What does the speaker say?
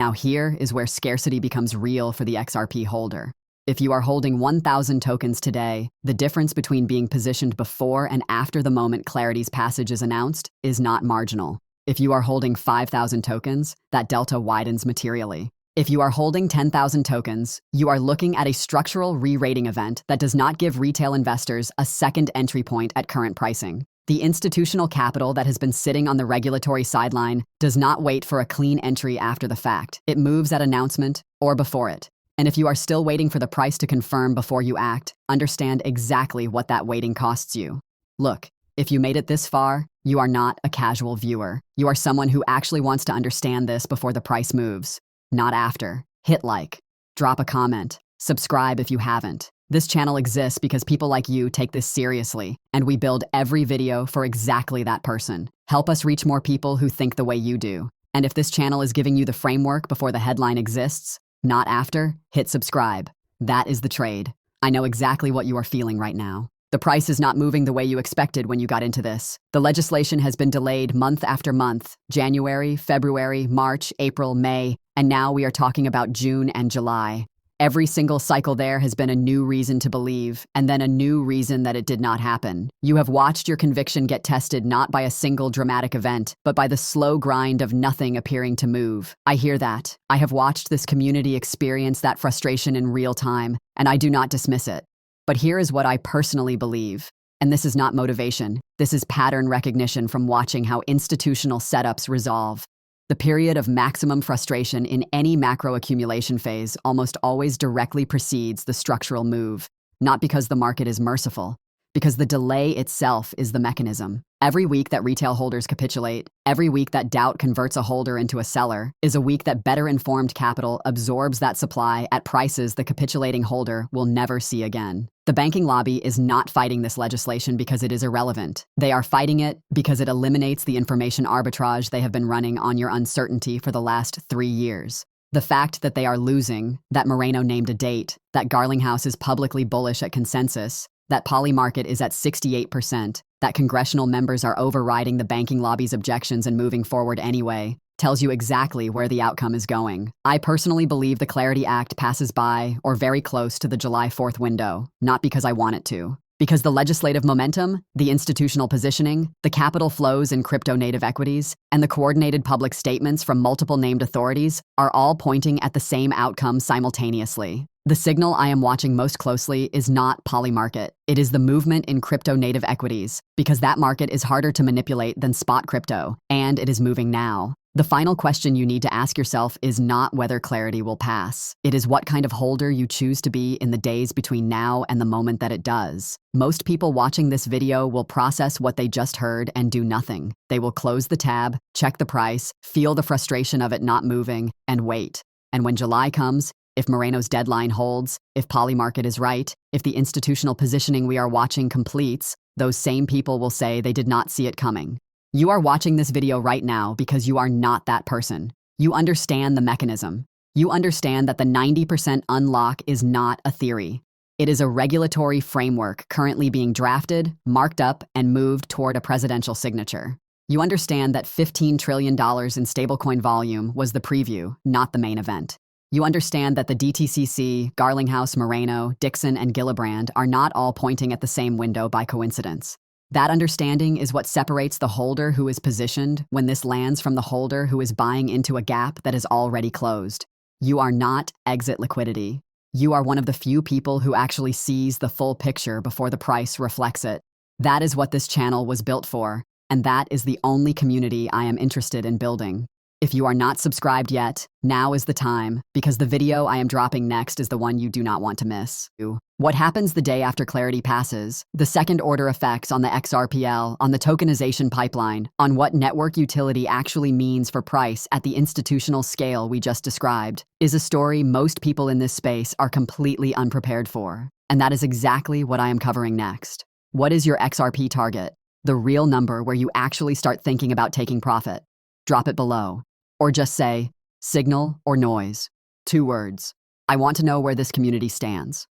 Now here is where scarcity becomes real for the XRP holder. If you are holding 1,000 tokens today, the difference between being positioned before and after the moment Clarity's passage is announced is not marginal. If you are holding 5,000 tokens, that delta widens materially. If you are holding 10,000 tokens, you are looking at a structural re-rating event that does not give retail investors a second entry point at current pricing. The institutional capital that has been sitting on the regulatory sideline does not wait for a clean entry after the fact. It moves at announcement or before it. And if you are still waiting for the price to confirm before you act, understand exactly what that waiting costs you. Look, if you made it this far, you are not a casual viewer. You are someone who actually wants to understand this before the price moves, not after. Hit like, drop a comment, subscribe if you haven't. This channel exists because people like you take this seriously, and we build every video for exactly that person. Help us reach more people who think the way you do. And if this channel is giving you the framework before the headline exists, not after, hit subscribe. That is the trade. I know exactly what you are feeling right now. The price is not moving the way you expected when you got into this. The legislation has been delayed month after month, January, February, March, April, May, and now we are talking about June and July. Every single cycle there has been a new reason to believe, and then a new reason that it did not happen. You have watched your conviction get tested not by a single dramatic event, but by the slow grind of nothing appearing to move. I hear that. I have watched this community experience that frustration in real time, and I do not dismiss it. But here is what I personally believe. And this is not motivation. This is pattern recognition from watching how institutional setups resolve. The period of maximum frustration in any macro accumulation phase almost always directly precedes the structural move, not because the market is merciful, because the delay itself is the mechanism. Every week that retail holders capitulate, every week that doubt converts a holder into a seller, is a week that better-informed capital absorbs that supply at prices the capitulating holder will never see again. The banking lobby is not fighting this legislation because it is irrelevant. They are fighting it because it eliminates the information arbitrage they have been running on your uncertainty for the last 3 years. The fact that they are losing, that Moreno named a date, that Garlinghouse is publicly bullish at consensus, that Polymarket is at 68%, that congressional members are overriding the banking lobby's objections and moving forward anyway, tells you exactly where the outcome is going. I personally believe the Clarity Act passes by or very close to the July 4th window, not because I want it to. Because the legislative momentum, the institutional positioning, the capital flows in crypto-native equities, and the coordinated public statements from multiple named authorities are all pointing at the same outcome simultaneously. The signal I am watching most closely is not Polymarket. It is the movement in crypto-native equities, because that market is harder to manipulate than spot crypto, and it is moving now. The final question you need to ask yourself is not whether Clarity will pass. It is what kind of holder you choose to be in the days between now and the moment that it does. Most people watching this video will process what they just heard and do nothing. They will close the tab, check the price, feel the frustration of it not moving, and wait. And when July comes, if Moreno's deadline holds, if Polymarket is right, if the institutional positioning we are watching completes, those same people will say they did not see it coming. You are watching this video right now because you are not that person. You understand the mechanism. You understand that the 90% unlock is not a theory. It is a regulatory framework currently being drafted, marked up, and moved toward a presidential signature. You understand that $15 trillion in stablecoin volume was the preview, not the main event. You understand that the DTCC, Garlinghouse, Moreno, Dixon, and Gillibrand are not all pointing at the same window by coincidence. That understanding is what separates the holder who is positioned when this lands from the holder who is buying into a gap that is already closed. You are not exit liquidity. You are one of the few people who actually sees the full picture before the price reflects it. That is what this channel was built for, and that is the only community I am interested in building. If you are not subscribed yet, now is the time, because the video I am dropping next is the one you do not want to miss. What happens the day after Clarity passes, the second-order effects on the XRPL, on the tokenization pipeline, on what network utility actually means for price at the institutional scale we just described, is a story most people in this space are completely unprepared for. And that is exactly what I am covering next. What is your XRP target? The real number where you actually start thinking about taking profit. Drop it below. Or just say, signal or noise. 2 words. I want to know where this community stands.